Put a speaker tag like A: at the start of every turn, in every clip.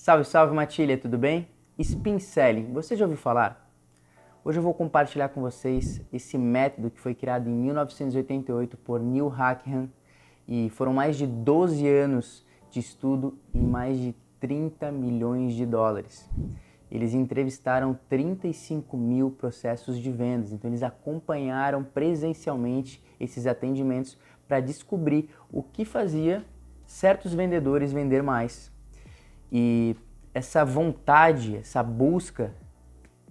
A: Salve, salve Matília, tudo bem? Spin Selling, você já ouviu falar? Hoje eu vou compartilhar com vocês esse método que foi criado em 1988 por Neil Hackman e foram mais de 12 anos de estudo e mais de 30 milhões de dólares. Eles entrevistaram 35 mil processos de vendas, então eles acompanharam presencialmente esses atendimentos para descobrir o que fazia certos vendedores vender mais. E essa vontade, essa busca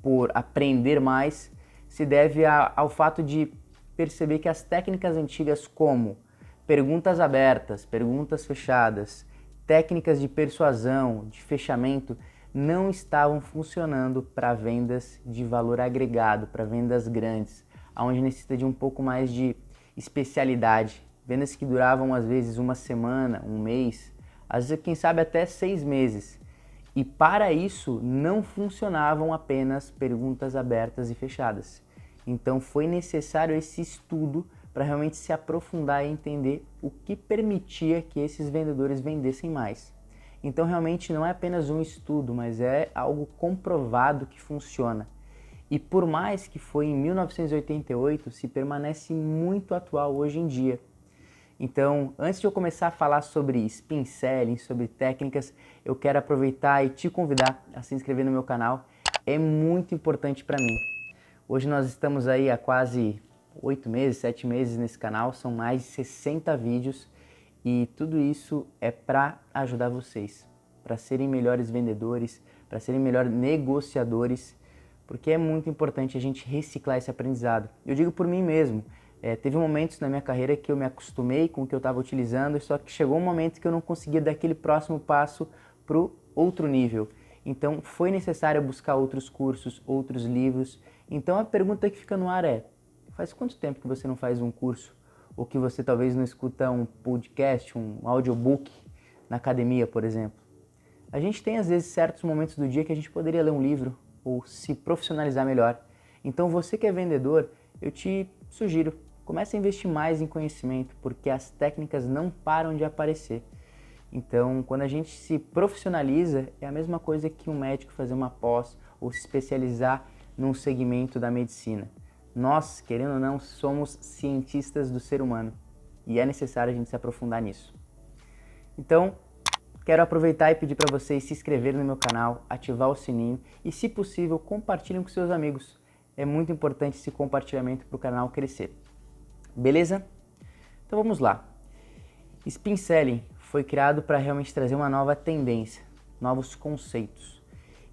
A: por aprender mais se deve ao fato de perceber que as técnicas antigas como perguntas abertas, perguntas fechadas, técnicas de persuasão, de fechamento, não estavam funcionando para vendas de valor agregado, para vendas grandes, onde necessita de um pouco mais de especialidade, vendas que duravam às vezes uma semana, um mês, às vezes quem sabe até 6 meses. E para isso não funcionavam apenas perguntas abertas e fechadas. Então foi necessário esse estudo para realmente se aprofundar e entender o que permitia que esses vendedores vendessem mais. Então realmente não é apenas um estudo, mas é algo comprovado que funciona. E por mais que foi em 1988, se permanece muito atual hoje em dia. Então, antes de eu começar a falar sobre spin selling, sobre técnicas, eu quero aproveitar e te convidar a se inscrever no meu canal. É muito importante para mim. Hoje nós estamos aí há quase 8 meses, 7 meses nesse canal, são mais de 60 vídeos e tudo isso é para ajudar vocês, para serem melhores vendedores, para serem melhores negociadores, porque é muito importante a gente reciclar esse aprendizado. Eu digo por mim mesmo. Teve momentos na minha carreira que eu me acostumei com o que eu estava utilizando, só que chegou um momento que eu não conseguia dar aquele próximo passo para o outro nível. Então foi necessário buscar outros cursos, outros livros. Então a pergunta que fica no ar é: faz quanto tempo que você não faz um curso? Ou que você talvez não escuta um podcast, um audiobook na academia, por exemplo? A gente tem às vezes certos momentos do dia que a gente poderia ler um livro ou se profissionalizar melhor. Então você que é vendedor, eu te sugiro: comece a investir mais em conhecimento, porque as técnicas não param de aparecer. Então, quando a gente se profissionaliza, é a mesma coisa que um médico fazer uma pós ou se especializar num segmento da medicina. Nós, querendo ou não, somos cientistas do ser humano e é necessário a gente se aprofundar nisso. Então, quero aproveitar e pedir para vocês se inscreverem no meu canal, ativar o sininho e, se possível, compartilhem com seus amigos. É muito importante esse compartilhamento para o canal crescer. Beleza? Então vamos lá. Spin Selling foi criado para realmente trazer uma nova tendência, novos conceitos.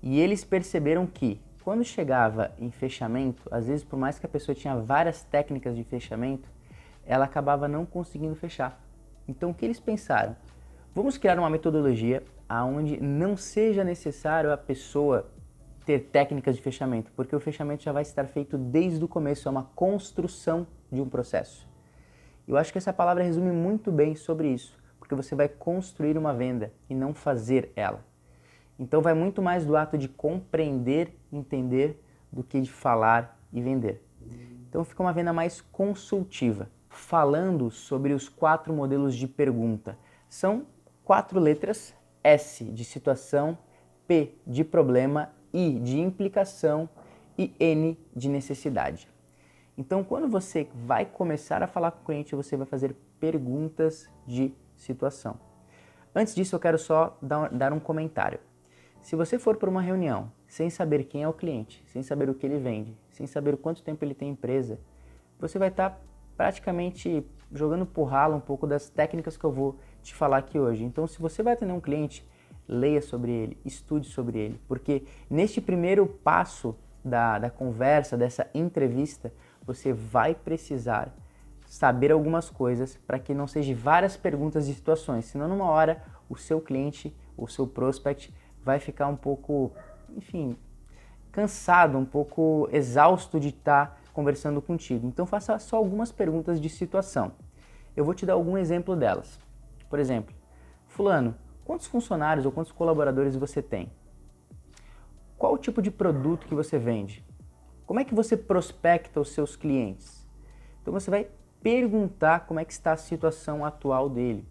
A: E eles perceberam que, quando chegava em fechamento, às vezes por mais que a pessoa tinha várias técnicas de fechamento, ela acabava não conseguindo fechar. Então o que eles pensaram? Vamos criar uma metodologia onde não seja necessário a pessoa ter técnicas de fechamento, porque o fechamento já vai estar feito desde o começo, é uma construção de um processo. Eu acho que essa palavra resume muito bem sobre isso, porque você vai construir uma venda e não fazer ela. Então vai muito mais do ato de compreender, entender, do que de falar e vender. Então fica uma venda mais consultiva, falando sobre os 4 modelos de pergunta. São 4 letras: S de situação, P de problema, I de implicação e N de necessidade. Então, quando você vai começar a falar com o cliente, você vai fazer perguntas de situação. Antes disso, eu quero só dar um comentário. Se você for para uma reunião sem saber quem é o cliente, sem saber o que ele vende, sem saber quanto tempo ele tem empresa, você vai estar praticamente jogando por ralo um pouco das técnicas que eu vou te falar aqui hoje. Então, se você vai atender um cliente, leia sobre ele, estude sobre ele, porque neste primeiro passo da conversa, dessa entrevista, você vai precisar saber algumas coisas para que não sejam várias perguntas de situações, senão numa hora o seu cliente, o seu prospect vai ficar um pouco, enfim, cansado, um pouco exausto de estar conversando contigo. Então faça só algumas perguntas de situação. Eu vou te dar algum exemplo delas. Por exemplo, fulano, quantos funcionários ou quantos colaboradores você tem? Qual o tipo de produto que você vende? Como é que você prospecta os seus clientes? Então você vai perguntar como é que está a situação atual dele.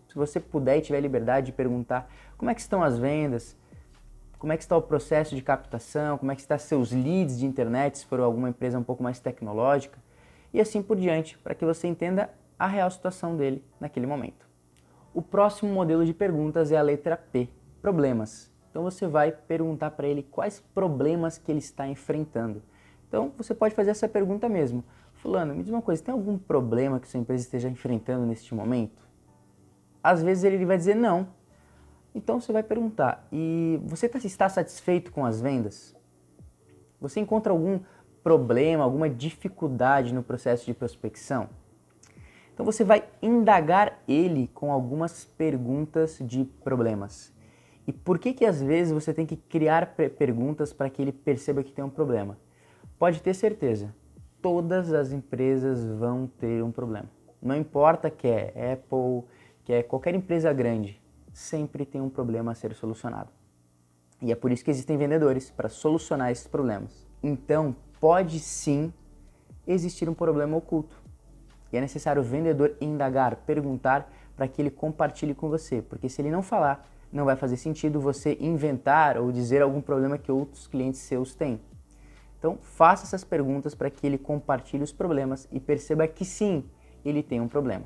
A: Se você puder e tiver liberdade de perguntar como é que estão as vendas, como é que está o processo de captação, como é que está seus leads de internet, se for alguma empresa um pouco mais tecnológica, e assim por diante, para que você entenda a real situação dele naquele momento. O próximo modelo de perguntas é a letra P, problemas. Então você vai perguntar para ele quais problemas que ele está enfrentando. Então você pode fazer essa pergunta mesmo. Fulano, me diz uma coisa, tem algum problema que sua empresa esteja enfrentando neste momento? Às vezes ele vai dizer não. Então você vai perguntar, e você está satisfeito com as vendas? Você encontra algum problema, alguma dificuldade no processo de prospecção? Então você vai indagar ele com algumas perguntas de problemas. E por que às vezes você tem que criar perguntas para que ele perceba que tem um problema? Pode ter certeza, todas as empresas vão ter um problema. Não importa que é Apple, que é qualquer empresa grande, sempre tem um problema a ser solucionado. E é por isso que existem vendedores, para solucionar esses problemas. Então, pode sim existir um problema oculto. E é necessário o vendedor indagar, perguntar para que ele compartilhe com você. Porque se ele não falar, não vai fazer sentido você inventar ou dizer algum problema que outros clientes seus têm. Então, faça essas perguntas para que ele compartilhe os problemas e perceba que sim, ele tem um problema.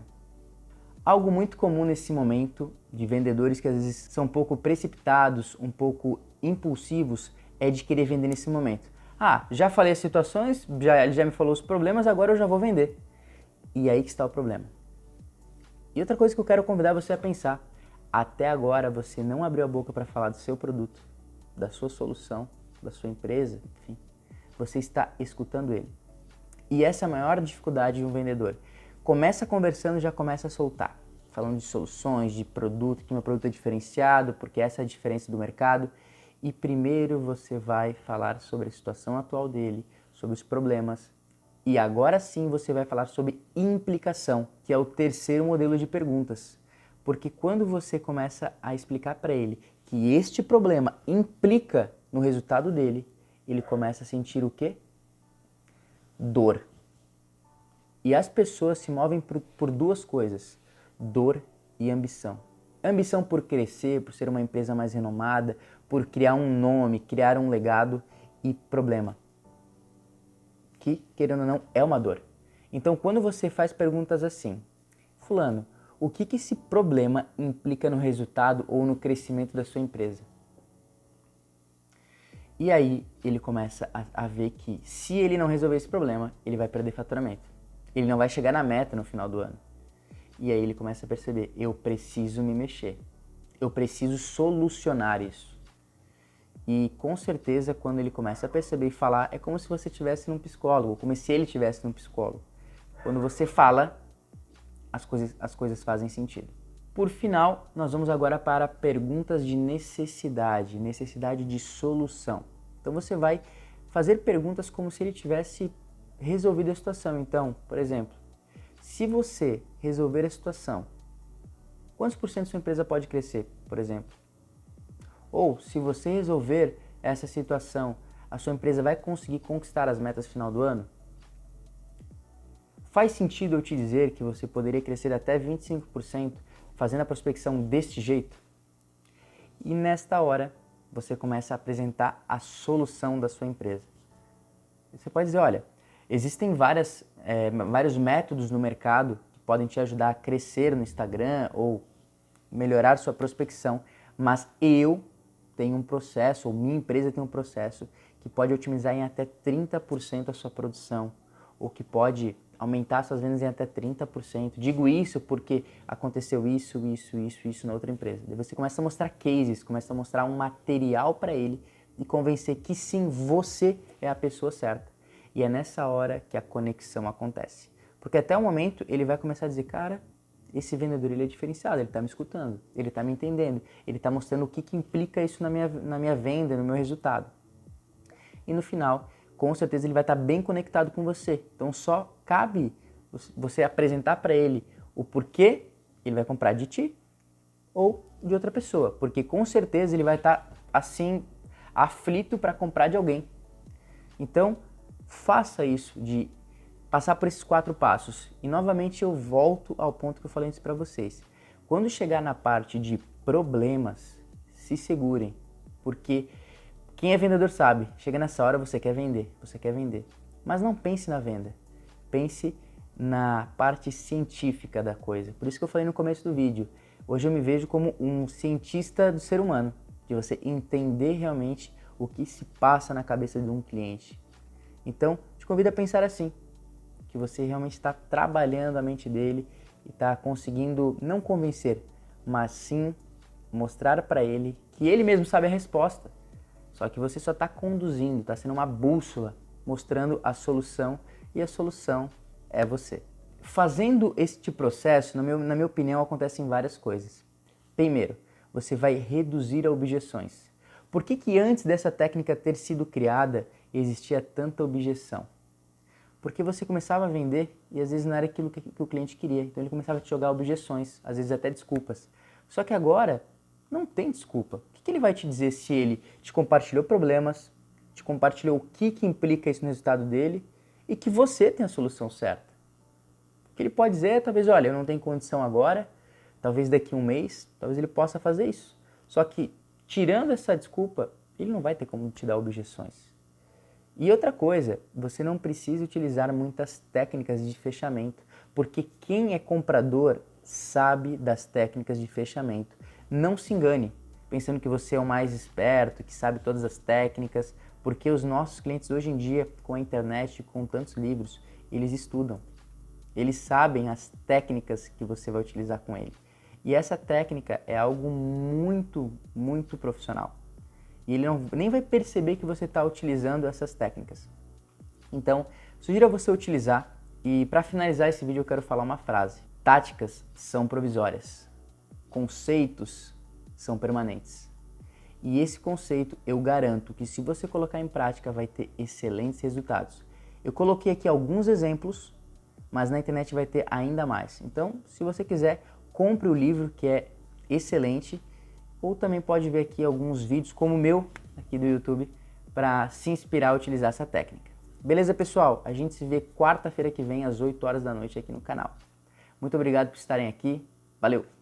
A: Algo muito comum nesse momento de vendedores que às vezes são um pouco precipitados, um pouco impulsivos, é de querer vender nesse momento. Ah, já falei as situações, ele já me falou os problemas, agora eu já vou vender. E aí que está o problema. E outra coisa que eu quero convidar você a pensar, até agora você não abriu a boca para falar do seu produto, da sua solução, da sua empresa, enfim. Você está escutando ele. E essa é a maior dificuldade de um vendedor. Começa conversando e já começa a soltar. Falando de soluções, de produto, que meu produto é diferenciado, porque essa é a diferença do mercado. E primeiro você vai falar sobre a situação atual dele, sobre os problemas. E agora sim você vai falar sobre implicação, que é o terceiro modelo de perguntas. Porque quando você começa a explicar para ele que este problema implica no resultado dele, ele começa a sentir o quê? Dor. E as pessoas se movem por duas coisas, dor e ambição. Ambição por crescer, por ser uma empresa mais renomada, por criar um nome, criar um legado, e problema, que, querendo ou não, é uma dor. Então, quando você faz perguntas assim, fulano, o que esse problema implica no resultado ou no crescimento da sua empresa? E aí ele começa a ver que se ele não resolver esse problema, ele vai perder faturamento. Ele não vai chegar na meta no final do ano. E aí ele começa a perceber, eu preciso me mexer. Eu preciso solucionar isso. E com certeza quando ele começa a perceber e falar, é como se você estivesse num psicólogo, como se ele estivesse num psicólogo. Quando você fala, as coisas fazem sentido. Por final, nós vamos agora para perguntas de necessidade de solução. Então você vai fazer perguntas como se ele tivesse resolvido a situação. Então, por exemplo, se você resolver a situação, quantos por cento sua empresa pode crescer, por exemplo? Ou se você resolver essa situação, a sua empresa vai conseguir conquistar as metas final do ano? Faz sentido eu te dizer que você poderia crescer até 25% fazendo a prospecção deste jeito? E nesta hora, você começa a apresentar a solução da sua empresa. Você pode dizer, olha, existem vários métodos no mercado que podem te ajudar a crescer no Instagram ou melhorar sua prospecção, mas eu tenho um processo, ou minha empresa tem um processo que pode otimizar em até 30% a sua produção, ou que pode aumentar suas vendas em até 30%. Digo isso porque aconteceu isso na outra empresa. Daí você começa a mostrar cases, começa a mostrar um material para ele e convencer que sim, você é a pessoa certa. E é nessa hora que a conexão acontece. Porque até o momento ele vai começar a dizer, cara, esse vendedor ele é diferenciado, ele está me escutando, ele está me entendendo, ele está mostrando o que implica isso na minha venda, no meu resultado. E no final, com certeza ele vai estar bem conectado com você. Então só cabe você apresentar para ele o porquê ele vai comprar de ti ou de outra pessoa. Porque com certeza ele vai estar assim, aflito para comprar de alguém. Então, faça isso de passar por esses 4 passos. E novamente eu volto ao ponto que eu falei antes para vocês. Quando chegar na parte de problemas, se segurem, porque Quem é vendedor sabe, chega nessa hora você quer vender, Mas não pense na venda, pense na parte científica da coisa. Por isso que eu falei no começo do vídeo, hoje eu me vejo como um cientista do ser humano, de você entender realmente o que se passa na cabeça de um cliente. Então, te convido a pensar assim, que você realmente está trabalhando a mente dele e está conseguindo não convencer, mas sim mostrar para ele que ele mesmo sabe a resposta. Só que você só está conduzindo, está sendo uma bússola, mostrando a solução, e a solução é você. Fazendo este processo, na minha opinião, acontecem várias coisas. Primeiro, você vai reduzir objeções. Por que antes dessa técnica ter sido criada, existia tanta objeção? Porque você começava a vender e às vezes não era aquilo que o cliente queria. Então ele começava a te jogar objeções, às vezes até desculpas. Só que agora não tem desculpa. O que ele vai te dizer se ele te compartilhou problemas, te compartilhou o que implica isso no resultado dele e que você tem a solução certa? O que ele pode dizer é talvez, olha, eu não tenho condição agora, talvez daqui a um mês, talvez ele possa fazer isso. Só que tirando essa desculpa, ele não vai ter como te dar objeções. E outra coisa, você não precisa utilizar muitas técnicas de fechamento, porque quem é comprador sabe das técnicas de fechamento. Não se engane, pensando que você é o mais esperto, que sabe todas as técnicas, porque os nossos clientes hoje em dia, com a internet, com tantos livros, eles estudam. Eles sabem as técnicas que você vai utilizar com ele. E essa técnica é algo muito, muito profissional. E ele nem vai perceber que você está utilizando essas técnicas. Então, sugiro a você utilizar. E para finalizar esse vídeo eu quero falar uma frase. Táticas são provisórias. Conceitos são permanentes. E esse conceito eu garanto que se você colocar em prática vai ter excelentes resultados. Eu coloquei aqui alguns exemplos, mas na internet vai ter ainda mais. Então, se você quiser, compre o livro que é excelente, ou também pode ver aqui alguns vídeos como o meu aqui do YouTube para se inspirar a utilizar essa técnica. Beleza, pessoal? A gente se vê quarta-feira que vem às 8 horas da noite aqui no canal. Muito obrigado por estarem aqui. Valeu!